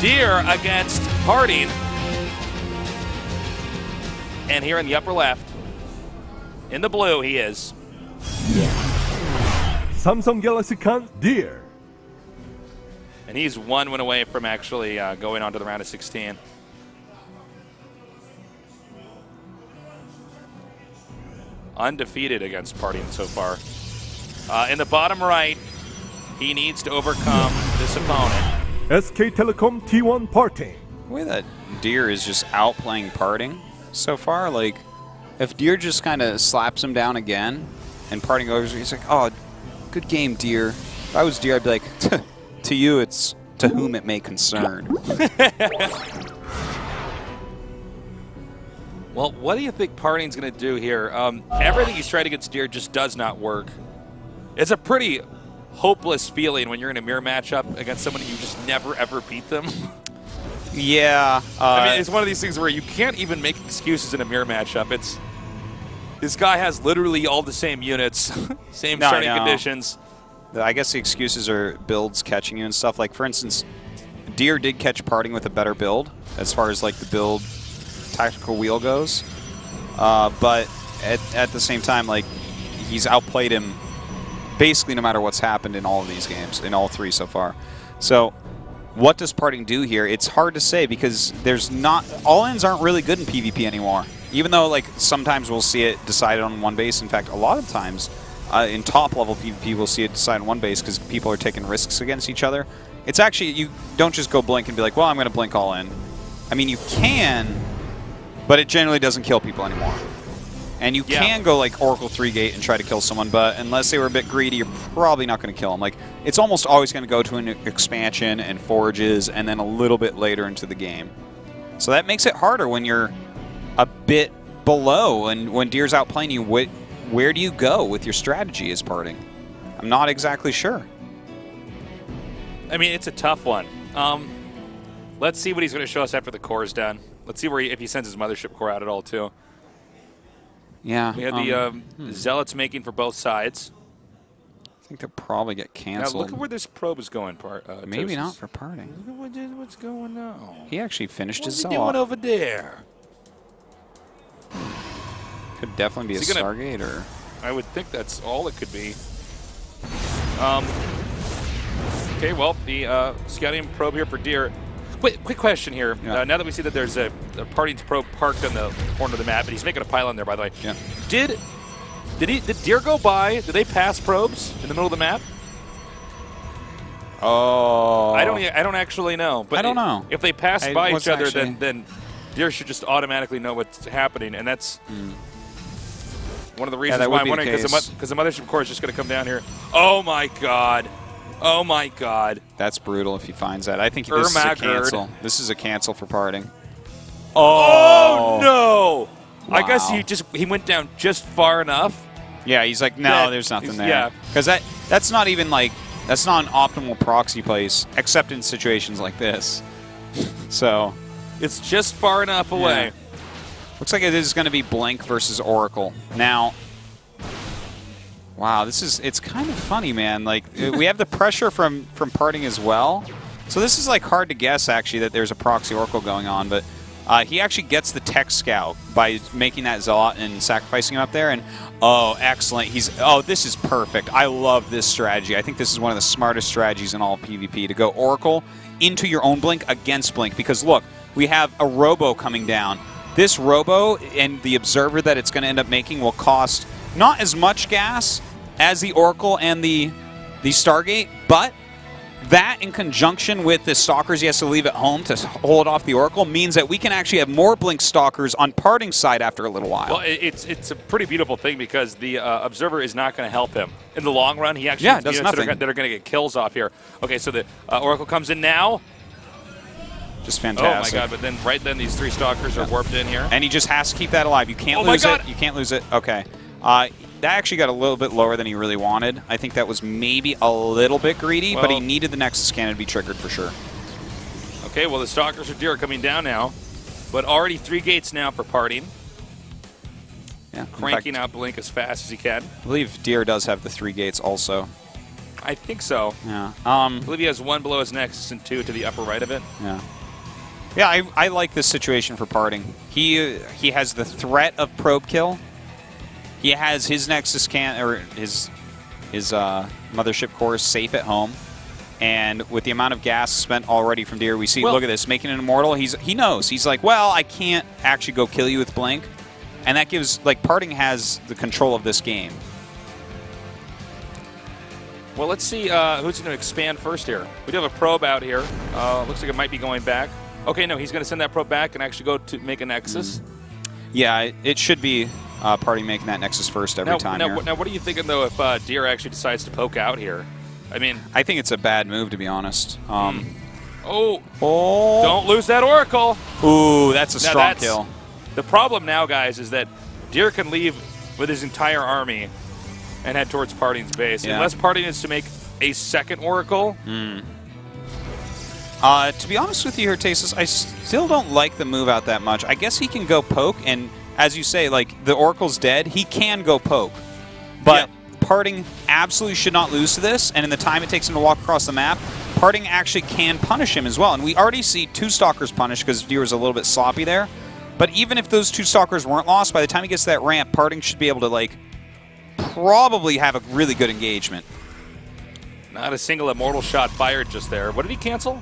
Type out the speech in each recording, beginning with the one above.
Deer against Parting. And here in the upper left, in the blue, he is. Samsung Galaxy Kant Deer. And he's one win away from actually going on to the round of 16. Undefeated against Parting so far. In the bottom right, he needs to overcome this opponent. SK Telecom T1 Parting. The way that Deer is just outplaying Parting so far, like, if Deer just kind of slaps him down again and Parting goes, he's like, oh, good game, Deer. If I was Deer, I'd be like, to you, it's to whom it may concern. Well, what do you think Parting's going to do here? Everything he's tried against Deer just does not work. It's a pretty hopeless feeling when you're in a mirror matchup against someone you just never, ever beat them. Yeah. I mean, it's one of these things where you can't even make excuses in a mirror matchup. This guy has literally all the same units, same starting conditions. I guess the excuses are builds catching you and stuff. Like, for instance, Deer did catch Parting with a better build as far as, like, the build tactical wheel goes. But at the same time, like, he's outplayed him basically no matter what's happened in all of these games, in all three so far. So what does Parting do here? It's hard to say because there's not – all-ins aren't really good in PvP anymore. Even though, like, sometimes we'll see it decided on one base. In fact, a lot of times in top-level PvP we'll see it decided on one base because people are taking risks against each other. It's actually – you don't just go blink and be like, well, I'm going to blink all in. I mean, you can, but it generally doesn't kill people anymore. And you can go like Oracle 3-gate and try to kill someone, but unless they were a bit greedy, you're probably not going to kill them. Like, it's almost always going to go to an expansion and forages and then a little bit later into the game. So that makes it harder when you're a bit below and when Deer's outplaying you. Where do you go with your strategy as Parting? I'm not exactly sure. I mean, it's a tough one. Let's see what he's going to show us after the core is done. Let's see where if he sends his mothership core out at all, too. Yeah. We had the Zealots making for both sides. I think they'll probably get canceled. Now look at where this probe is going. Maybe not for Parting. Look at what's going on. He actually finished his Zealot. What's he doing over there? Could definitely be a Stargate, or I would think that's all it could be. Okay, well, the scouting probe here for Deer. Quick question here. Yeah. Now that we see that there's a Parting's probe parked on the corner of the map, and he's making a pylon there, by the way. Yeah. Did Deer go by? Did they pass probes in the middle of the map? Oh. I don't actually know. But I don't know. If they pass by each other, then Deer should just automatically know what's happening, and that's one of the reasons why I'm wondering, because the mothership core is just going to come down here. Oh my God. Oh my God. That's brutal if he finds that. I think this is a cancel. This is a cancel for Parting. Oh no! Wow. I guess he went down just far enough. Yeah, he's like, no, there's nothing there. Yeah. Because that's not even like, that's not an optimal proxy place, except in situations like this. So it's just far enough away. Yeah. Looks like it is going to be Blink versus Oracle. Now, wow, it's kind of funny, man. Like, we have the pressure from Parting as well. So this is like hard to guess, actually, that there's a proxy Oracle going on. But he actually gets the tech scout by making that Zealot and sacrificing him up there. And, oh, excellent. This is perfect. I love this strategy. I think this is one of the smartest strategies in all of PvP, to go Oracle into your own Blink against Blink. Because, look, we have a Robo coming down. This Robo and the Observer that it's going to end up making will cost not as much gas as the Oracle and the Stargate, but that in conjunction with the Stalkers he has to leave at home to hold off the Oracle means that we can actually have more Blink Stalkers on Parting's side after a little while. Well, it's a pretty beautiful thing because the Observer is not going to help him. In the long run, he actually does nothing. that are going to get kills off here. Okay, so the Oracle comes in now. Just fantastic. Oh my God, but then right then these three Stalkers are warped in here. And he just has to keep that alive. You can't lose it. You can't lose it. Okay. That actually got a little bit lower than he really wanted. I think that was maybe a little bit greedy, but he needed the Nexus Cannon to be triggered for sure. Okay, well, the Stalkers are coming down now, but already 3 gates now for Parting. Yeah, cranking out Blink as fast as he can. I believe Deer does have the 3 gates also. I think so. Yeah. I believe he has 1 below his nexus and 2 to the upper right of it. Yeah. Yeah, I like this situation for Parting. He has the threat of probe kill. He has his nexus his mothership core safe at home. And with the amount of gas spent already from Deer, we see, look at this, making an immortal. He knows. He's like, well, I can't actually go kill you with Blink. And that gives, like, Parting has the control of this game. Well, let's see who's going to expand first here. We do have a probe out here. Looks like it might be going back. Okay, no, he's going to send that probe back and actually go to make a nexus. Yeah, it should be Parting making that nexus first every time now, here. Now, what are you thinking, though, if Deer actually decides to poke out here? I mean, I think it's a bad move, to be honest. Oh! Don't lose that Oracle! Ooh, that's a strong kill. The problem now, guys, is that Deer can leave with his entire army and head towards Parting's base. Yeah. Unless Parting is to make a second Oracle. To be honest with you here, Tasis, I still don't like the move out that much. I guess he can go poke, and as you say, like, the Oracle's dead. He can go poke. But Parting absolutely should not lose to this, and in the time it takes him to walk across the map, Parting actually can punish him as well. And we already see 2 Stalkers punished because Deer was a little bit sloppy there. But even if those 2 Stalkers weren't lost, by the time he gets to that ramp, Parting should be able to, like, probably have a really good engagement. Not a single immortal shot fired just there. What did he cancel?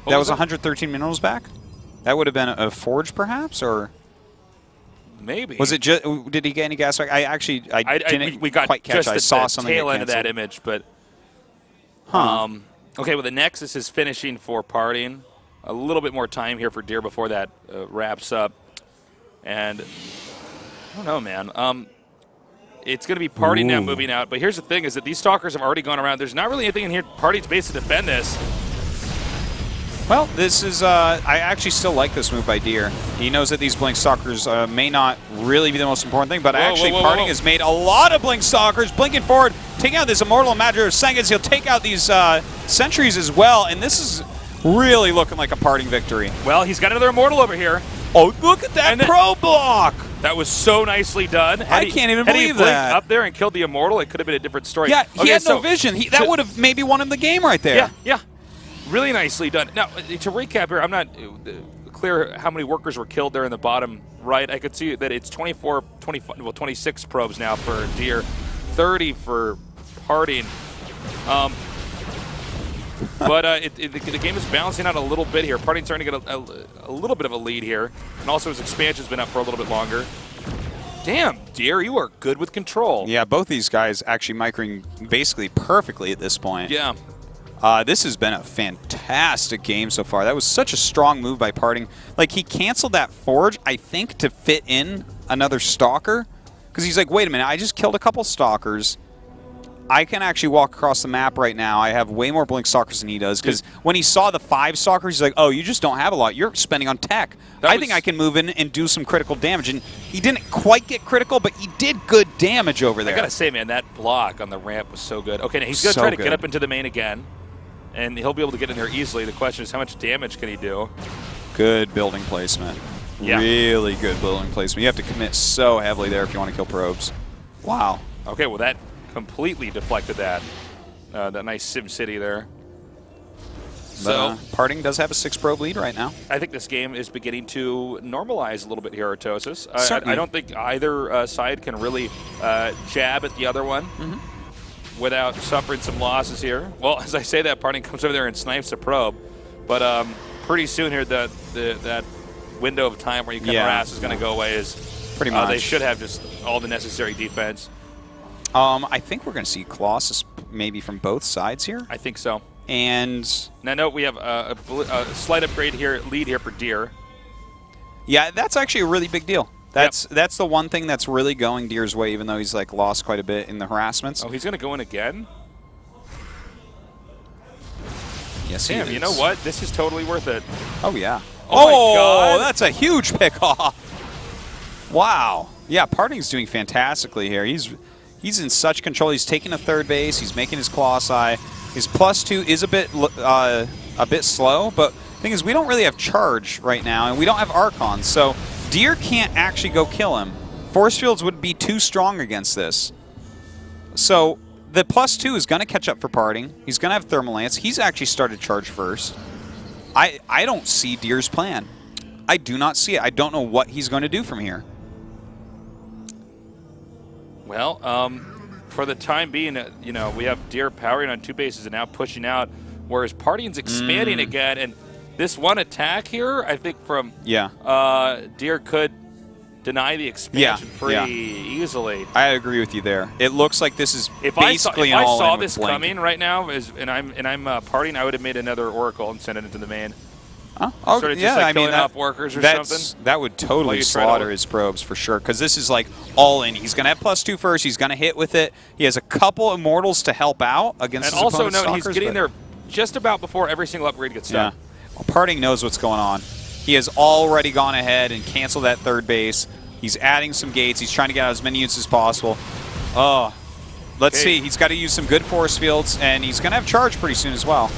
That was 113 minerals back? That would have been a forge, perhaps, or maybe. Was it just? Did he get any gas back? I didn't quite catch. Just I saw something tail end of that image, but okay. Well, the Nexus is finishing for Parting. A little bit more time here for Deer before that wraps up, and I don't know, man. It's going to be Parting now moving out. But here's the thing: is that these Stalkers have already gone around. There's not really anything in here. Parting's base to defend this. Well, this is, I actually still like this move by Deer. He knows that these Blink Stalkers may not really be the most important thing, but Parting has made a lot of Blink Stalkers, blinking forward, taking out this Immortal in a matter of seconds. He'll take out these Sentries as well, and this is really looking like a Parting victory. Well, he's got another Immortal over here. Oh, look at that pro block! That was so nicely done. I can't even believe that. Had he blinked up there and killed the Immortal, it could have been a different story. Yeah, he had no vision. That would have maybe won him the game right there. Yeah, yeah. Really nicely done. Now, to recap here, I'm not clear how many workers were killed there in the bottom right. I could see that it's 26 probes now for Deer, 30 for Parting. But the game is balancing out a little bit here. Parting's starting to get a little bit of a lead here. And also his expansion's been up for a little bit longer. Damn, Deer, you are good with control. Yeah, both these guys actually microing basically perfectly at this point. Yeah. This has been a fantastic game so far. That was such a strong move by Parting. Like, he canceled that Forge, I think, to fit in another Stalker. Because he's like, wait a minute, I just killed a couple Stalkers. I can actually walk across the map right now. I have way more Blink Stalkers than he does. Because when he saw the 5 Stalkers, he's like, oh, you just don't have a lot. You're spending on tech. I think I can move in and do some critical damage. And he didn't quite get critical, but he did good damage over there. I got to say, man, that block on the ramp was so good. Okay, now he's going to try to get up into the main again. And he'll be able to get in there easily. The question is, how much damage can he do? Good building placement. Yeah. Really good building placement. You have to commit so heavily there if you want to kill probes. Wow. Okay, well, that completely deflected that. That nice Sim City there. So Parting does have a 6-probe lead right now. I think this game is beginning to normalize a little bit here, Artosis. I don't think either side can really jab at the other one. Without suffering some losses here. Well, as I say that, Parting comes over there and snipes a probe. But pretty soon here, that window of time where you can harass is going to go away. Pretty much. They should have just all the necessary defense. I think we're going to see Colossus maybe from both sides here. I think so. And now, note we have a slight upgrade here, lead here for Deer. Yeah, that's actually a really big deal. That's the one thing that's really going Deer's way, even though he's like lost quite a bit in the harassments. Oh, he's going to go in again? Yes, Damn, you know what? This is totally worth it. Oh, yeah. Oh, my God. That's a huge pick-off. Wow. Yeah, Parting's doing fantastically here. He's in such control. He's taking a third base. He's making his Colossi. His +2 is a bit slow, but the thing is, we don't really have charge right now, and we don't have Archons, so Deer can't actually go kill him. Force fields would be too strong against this. So the +2 is going to catch up for Parting. He's going to have Thermal Lance. He's actually started charge first. I don't see Deer's plan. I do not see it. I don't know what he's going to do from here. Well, for the time being, you know, we have Deer powering on 2 bases and now pushing out, whereas Parting's expanding again. And this one attack here, I think from Deer could deny the expansion pretty easily. I agree with you there. It looks like this is basically an all-in. If I saw with this Blink. coming right now, and I'm Parting, I would have made another Oracle and sent it into the main. Oh, sort of just like killing off workers or something. That would totally slaughter his probes for sure, because this is like all in. He's going to have +2 first. He's going to hit with it. He has a couple Immortals to help out against his opponent's also note Stalkers, he's getting there just about before every single upgrade gets done. Well, Parting knows what's going on. He has already gone ahead and canceled that 3rd base. He's adding some gates. He's trying to get out as many units as possible. Oh, let's see. He's got to use some good force fields, and he's going to have charge pretty soon as well.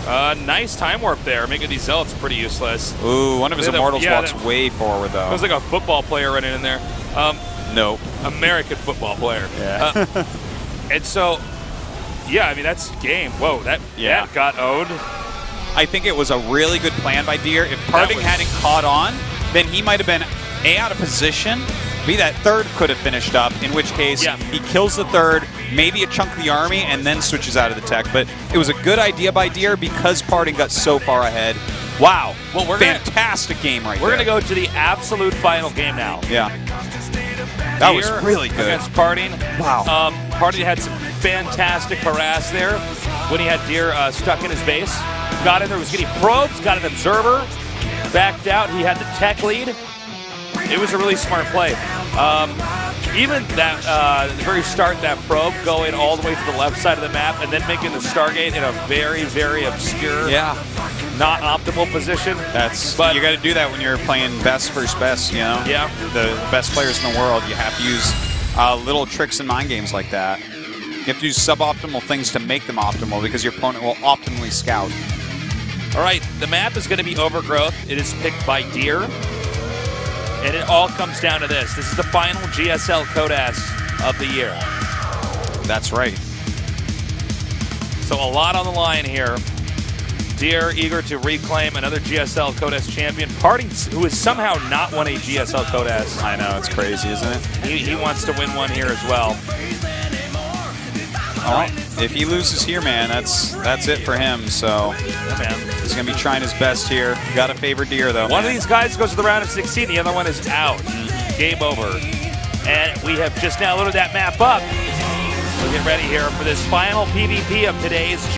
Nice time warp there, making these Zealots pretty useless. Ooh, one of his Immortals walks way forward, though. It was like a football player running in there. Nope. American football player. Yeah. And so, yeah, I mean, that's game. Whoa, that got owned. I think it was a really good plan by Deer. If Parting hadn't caught on, then he might have been A, out of position, B, that 3rd could have finished up, in which case he kills the 3rd, maybe a chunk of the army, and then switches out of the tech. But it was a good idea by Deer because Parting got so far ahead. Wow. Well, fantastic game right there. We're going to go to the absolute final game now. Yeah. That was really good. Against Parting. Wow. Parting had some fantastic harass there when he had Deer stuck in his base. Got in there, was getting probes, got an observer, backed out. He had the tech lead. It was a really smart play. Even that, the very start, that probe going all the way to the left side of the map and then making the Stargate in a very, very obscure, not optimal position. But you got to do that when you're playing best versus best, you know? Yeah. The best players in the world, you have to use little tricks and mind games like that. You have to do suboptimal things to make them optimal because your opponent will optimally scout. All right, the map is going to be Overgrowth. It is picked by Deer. And it all comes down to this. This is the final GSL Code S of the year. That's right. So a lot on the line here. Deer eager to reclaim another GSL Code S champion. Parting, who has somehow not won a GSL Code S. I know, it's crazy, isn't it? He wants to win one here as well. All right. If he loses here, man, that's it for him. So he's going to be trying his best here. Got to favor Deer, though. One of these guys goes to the round of 16. The other one is out. Game over. And we have just now loaded that map up. We'll get ready here for this final PvP of today's